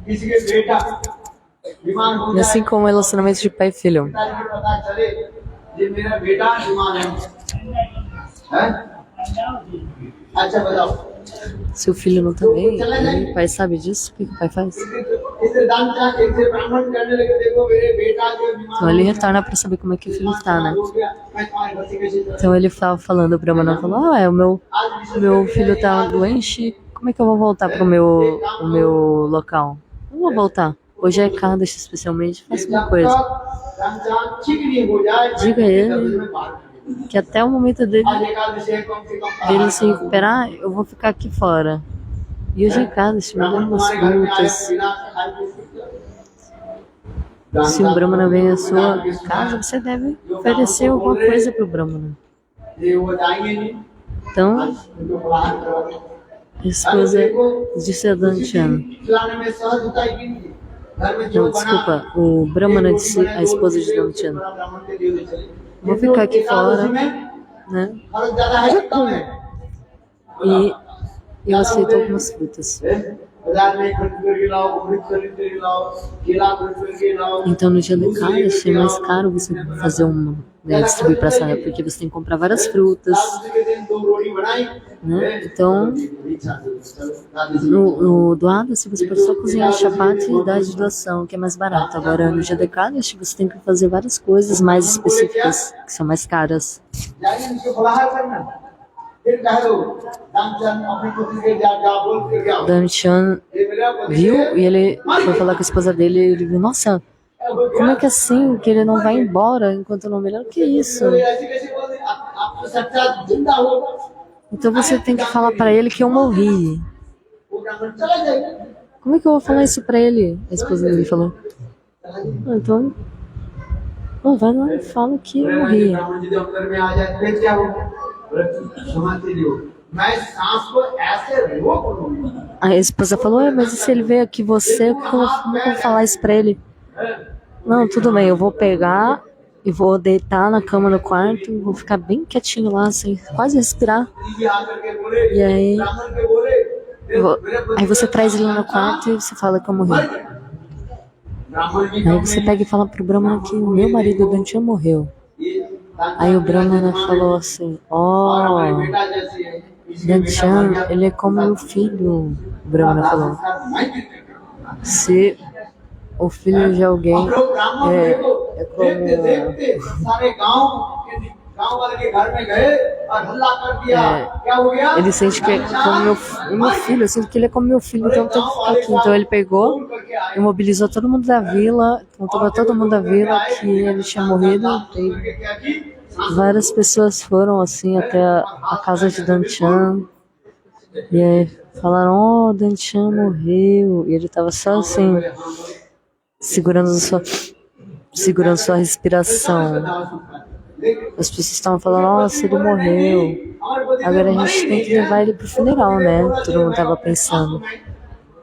किसी के बेटा बीमार हो E assim जाए, como o relacionamento de pai e filho. पिताजी को पता चले ये मेरा बेटा बीमार है, हैं? अच्छा बताओ, Se o filho não tá bem, e o pai sabe disso, o que o pai faz? इसे दान का एक से ब्राह्मण करने लगे, देखो मेरे बेटा जो बीमार Então ele retorna para saber como é que o filho tá, né? हो गया, मैं तुम्हारे बच्चे कैसे करूं? Então ele estava falando, o Brahmana falou, o meu filho tá doente, como é que eu vou voltar pro o meu local? Não vou voltar. Hoje é Kadashi especialmente, faça uma coisa. दान ठीक नहीं हो जाए, Diga a ele मैं बाहर कर दूंगा। que até o momento dele आज एकादशी है, कम से कम dele se recuperar, eu vou ficar aqui fora. E hoje é Kadashi, me dando umas तुम्हारे घर में आए frutas. बिना खाए पिए Se um Brahmana vem à sua casa, você deve oferecer alguma coisa pro Brahmana. ये वो जाएंगे नहीं, Então, उनको बाहर करवा a esposa disse a Dantiana. खिलाने में सहज होता है कि नहीं? घर में जो Não, desculpa, o Brahmana disse a esposa de Dantiana. ब्राह्मण के दिए हुए चले। Vou ficar aqui fora, né? फर्क ज्यादा है कि कम है? E eu aceito algumas frutas. बाजार में खरीद करके लाओ, अमृत खरीद करके लाओ, केला खरीद करके लाओ। Então no dia de Kadashi é mais caro você fazer distribuir pra Sangha, porque você tem que comprar várias frutas, उसी के दिन 2 रोटी बनाई, né? Então, no doado, se você pode só cozinhar chapati e dar de doação, que é mais barato. Agora no dia de Kadashi você tem que fazer várias coisas mais específicas, que são mais caras. जाइए उनके फलाहार करना। फिर कहो, दामचंद अपनी पत्नी के जा बोल के क्या हो? Danchan ये मेरा पति viu है, e ele foi falar com a esposa dele e ele viu, nossa, como é que é assim, que ele não vai embora enquanto não melhora? O que é isso? तो ऐसे कैसे बोल रहे? आप तो सच्चा जिंदा हो, Então você tem que falar pra ele que eu morri. वो ब्राह्मण चला जाएगा। Como é que eu vou falar isso pra ele? A esposa dele falou. Ah, então, vai lá e fala que eu morri. ब्राह्मण जी अंदर में आ जाए फिर क्या होगा? समाते लियो, मैं सांस को ऐसे रोक लूंगा। A esposa falou, mas e se ele veio aqui você, como é que eu vou falar isso pra ele? Não, tudo bem, eu vou pegar e vou deitar na cama no quarto e vou ficar bem quietinho lá, assim, quase respirar. ये आकर के बोले, E aí, ब्राह्मण के बोले, aí você traz ele lá no quarto e você fala que eu morri. ब्राह्मण भी Aí você pega e fala pro Brahmana que o meu marido Dantian morreu. Aí o Brahmana falou assim, हमारी बेटा जैसी है, इसलिए Dantian, ele é como meu filho, o Brahmana falou. मैं कितने Se o filho de alguém हम लोग ब्राह्मण é देखो, देखते como... देखते सारे गांव वाले के घर में गए और हल्ला कर दिया, क्या हो गया? Ele sente que é como meu filho, eu sinto que ele é como meu filho, então eu tenho que ficar aqui. Então ele pegou e mobilizou todo mundo da vila, contou pra todo mundo da vila que ele tinha morrido. E várias pessoas foram assim até a casa de Danchan e aí falaram, oh, Danchan morreu. E ele tava só assim, segurando sua respiração. As pessoas estavam falando, nossa, ele morreu. Agora a gente tem que levar ele pro funeral, né? Todo mundo tava pensando.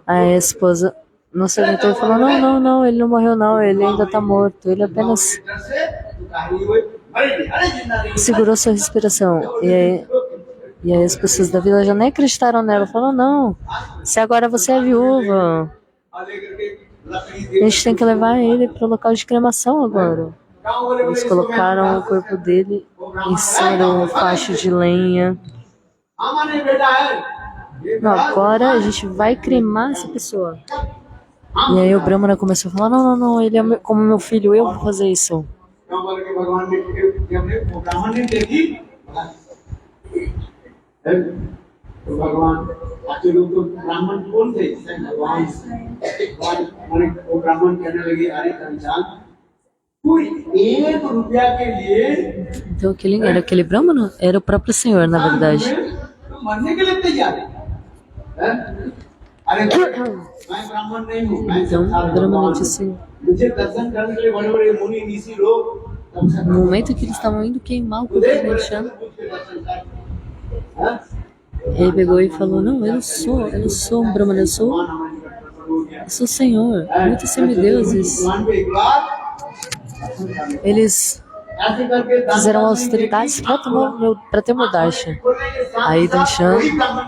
Aí a esposa não se aguentou e falou, não, ele não morreu não, ele ainda tá morto. Ele apenas segurou sua respiração. E aí as pessoas da vila já nem acreditaram nela. Falaram, não, se agora você é viúva, a gente tem que levar ele pro local de cremação agora. Eles colocaram o corpo dele em cima de um facho de lenha. Não, agora a gente vai cremar essa pessoa. E aí o Brahmana começou a falar, não, ele é como meu filho, eu vou fazer isso. भगवान आखिर तो ब्राह्मण कौन थे? भगवान वो ब्राह्मण कहने लगे, अरे कंचान, कोई 1 रुपया के लिए Então aquele Brahmana era o próprio Senhor, na verdade. मरने के लिए तैयार है? अरे मैं ब्राह्मण नहीं हूँ, मैं Então, संसार Brahmana भगवान हूँ। disse, मुझे दर्शन करने के लिए बड़े बड़े मुनि ऋषि लोग दर्शन no momento que eles estavam indo queimar o corpo मुझे de बड़े Danshan, अद्भुत के दर्शन कर। हाँ? ele pegou e falou, não, eu não sou um Brahmana, eu sou Senhor, muitos semideuses. भगवान को एक बार Eles ऐसे करके fizeram austeridades para ter meu darshan. Aí Danshan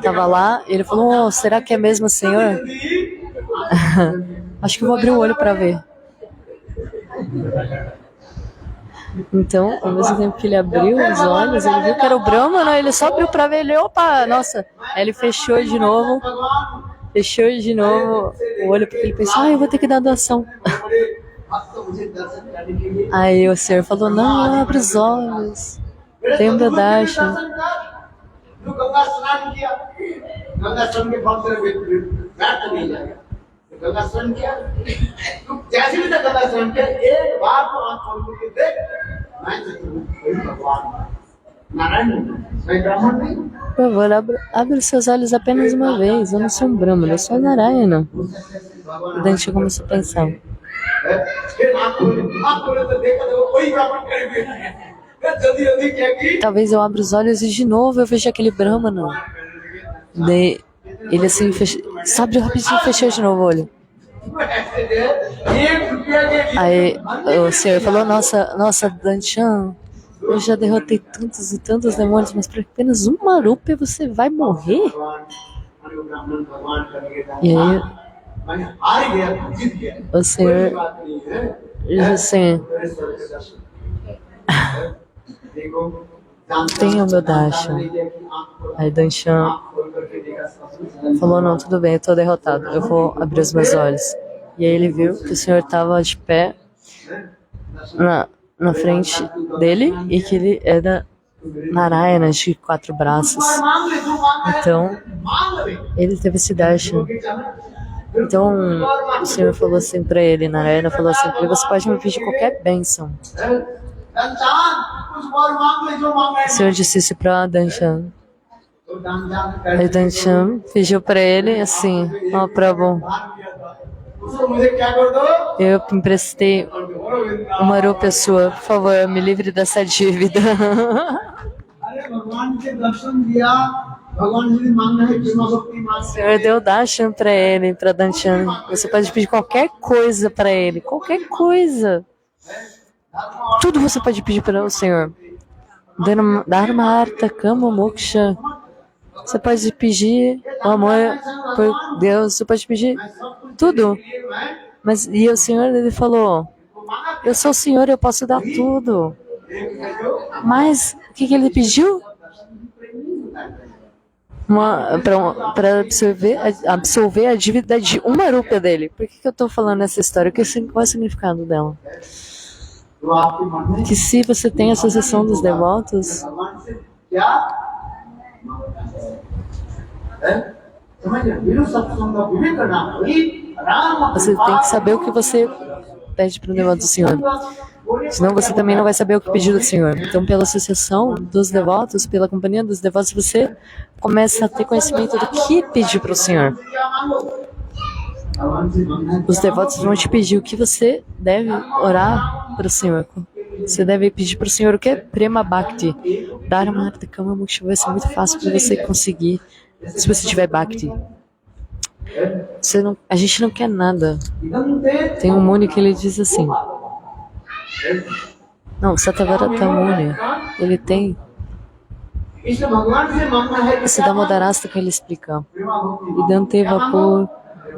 tava lá, ele falou, oh, será que é mesmo o Senhor? Acho que eu vou abrir o olho para ver. Então, ao mesmo tempo que ele abriu os olhos, ele viu que era o Brahmana, ele só abriu para ver, ele, opa, nossa. Aí ele fechou de novo o olho, porque ele pensou, eu vou ter que dar doação. Aí o Senhor falou, não abre os olhos, tem o meu darshan. जो गंगा स्नान किया, गंगा स्नान के फल से बैठ नहीं जाएगा। गंगा स्नान किया, तू जैसे भी गंगा स्नान किया, एक बार तो आँख खोल के देख, मैं वही भगवान नारायण मैं ब्राह्मण नहीं। Por favor, abre os seus olhos apenas uma vez, eu não sou um Brahmana, eu sou Narayana. E Dante começou a pensar, फिर आँख खोले तो देखा तो वही ब्राह्मण करेंगे। जल्दी जल्दी क्या की? talvez eu abra os olhos e de novo eu veja aquele Brahmana. Daí ele assim, só abriu rapidinho e fechou de novo o olho. Aí o Senhor falou, nossa, Danshan, eu já derrotei tantos e tantos demônios, mas por apenas uma rúpia você vai morrer? E aí o Senhor diz assim, tenha o meu darshan. Aí Danshan falou, não, tudo bem, eu tô derrotado, eu vou abrir os meus olhos. E aí ele viu que o Senhor estava de pé na frente dele e que ele era Narayana de 4 braços. Então, ele teve esse darshan. Então, o Senhor falou assim pra ele, Narayana falou assim pra ele, você pode me pedir qualquer bênção. O Senhor disse isso pra Danshan. Aí Danshan pediu pra ele assim, ó, Prabhu, eu emprestei uma rúpia sua, por favor, me livre dessa dívida. O Senhor deu darshan pra ele, pra Danshan. Você pode pedir qualquer coisa pra ele, qualquer coisa. Tudo você pode pedir para o Senhor. Dharma, Artha, Kama, Moksha. Você pode pedir o amor por Deus, você pode pedir tudo. Mas e o Senhor, ele falou, eu sou o Senhor, eu posso dar tudo. Mas o que ele pediu? Para absolver a dívida de uma rúpia dele. Por que eu estou falando essa história? Qual é o significado dela? Que se você tem a associação dos devotos, você tem que saber o que você pede para o devoto do Senhor. Senão você também não vai saber o que pedir do Senhor. Então, pela associação dos devotos, pela companhia dos devotos, você começa a ter conhecimento do que pedir para o Senhor. Os devotos vão te pedir o que você deve orar para o Senhor. Você deve pedir para o Senhor o que é Prema Bhakti. Dharma, Artha, Kama, Moksha vai ser muito fácil para você conseguir, se você tiver Bhakti. A gente não quer nada. Tem um Muni que ele diz assim, não, Sattvaratha Muni, ele tem esse Damodarasta que ele explica. Idante Vapur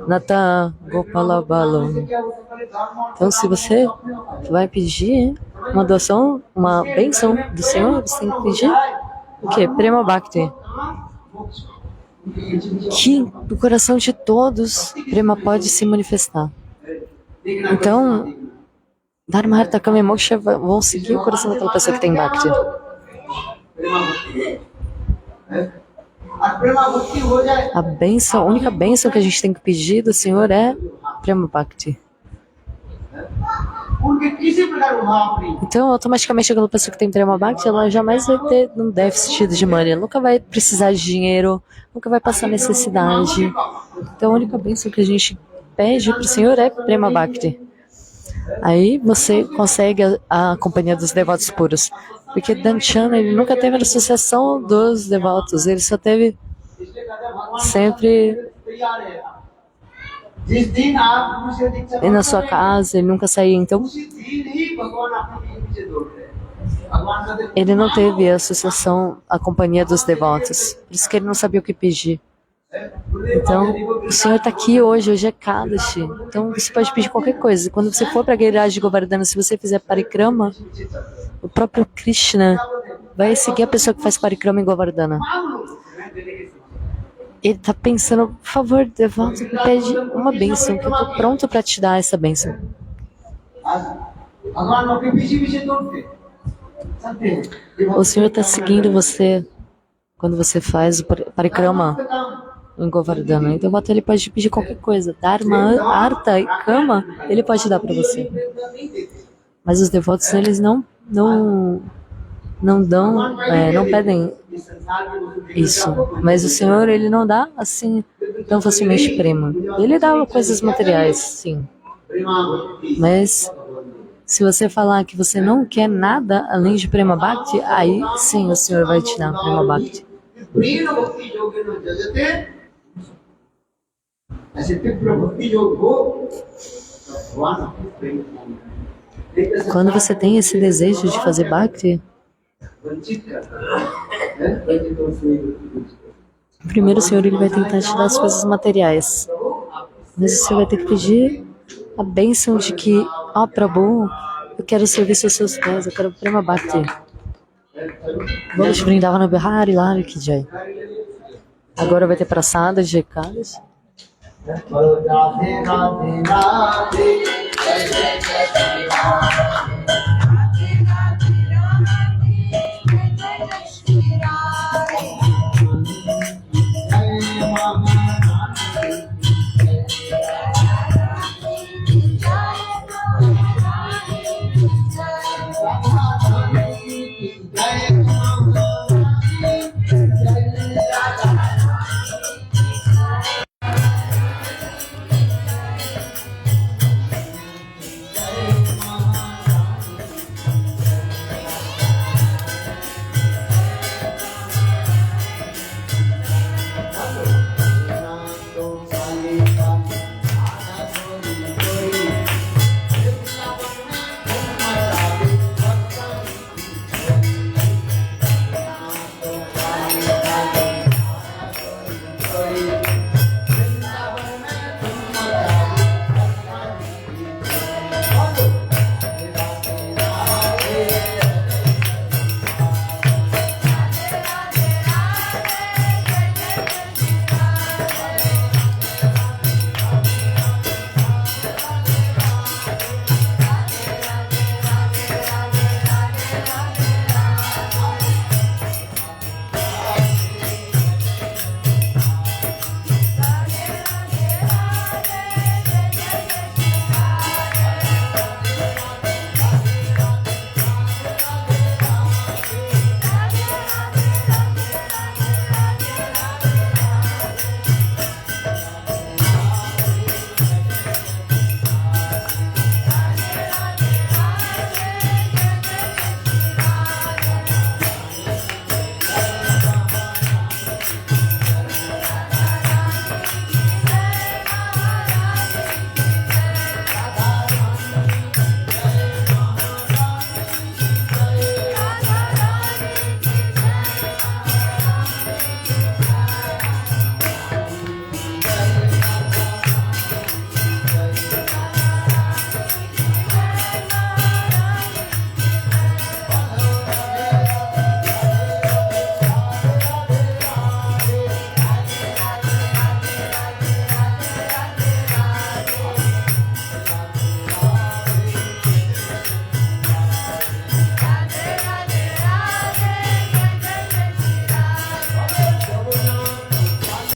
Nata Gopala Balo. Então, se você vai pedir uma doação, uma bênção do Senhor, você tem que pedir o quê? Prema Bhakti. Que no coração de todos Prema pode se manifestar. Então, Dharma, Artha, Kama e Moksha vão seguir o coração daquela pessoa que tem Bhakti. A única bênção que a gente tem que pedir do Senhor é Prema Bhakti. उनके किसी प्रकार का भाव नहीं। Então, automaticamente, aquela pessoa que tem Prema Bhakti, ela jamais vai ter um déficit de money, ela nunca vai precisar de dinheiro, nunca vai passar necessidade. Então, a única bênção que a gente pede para o Senhor é Prema Bhakti. Aí você consegue a companhia dos devotos puros. Porque Danchana, ele nunca teve a associação dos devotos, ele só teve sempre जिस दिन आप गुरु से दीक्षा ir na sua casa, ele nunca saía. Então, उसी दिन ही भगवान आपके पीछे दौड़ रहे हैं। भगवान का ele não teve a associação, a companhia dos devotos. Por isso que ele não sabia o que pedir. Então, o Senhor está aqui hoje é Kadashi. Então, você pode pedir qualquer coisa. Quando você for para a Giriraj Govardhana, se você fizer parikrama, o próprio Krishna vai seguir a pessoa que faz parikrama em Govardhana. Ele está pensando, por favor, devoto, me pede uma bênção, que eu estou pronto para te dar essa bênção. भगवान आपके पीछे पीछे दौड़ते हैं। सबके O Senhor está seguindo você quando você faz o parikrama em Govardhana. Então, o devoto ele pode pedir qualquer coisa. Dharma, Artha e Kama, ele pode dar para você. Mas os devotos, eles não pedem isso. Mas o Senhor, ele não dá assim tão facilmente prema. Ele dá coisas materiais, sim. Mas se você falar que você não quer nada além de Prema Bhakti, aí sim o Senhor vai te dar Prema Bhakti. प्रेम भक्ति योगेन जजते ऐसे तीव्र भक्ति योग हो भगवान आपको प्रेम करेंगे। Quando você tem esse desejo de fazer Bhakti, वंचित करता है वंचितों से primeiro o Senhor ele vai tentar te dar as coisas materiais. Mas você vai ter que pedir a bênção de que, ó Prabhu, eu quero servir seus pés, eu quero Prema Bhakti. Vamos brindar no Bihari, Lari Ki Jai. Agora vai ter praçada de recados. Radhe राधे राधे जय जय जय श्री राम।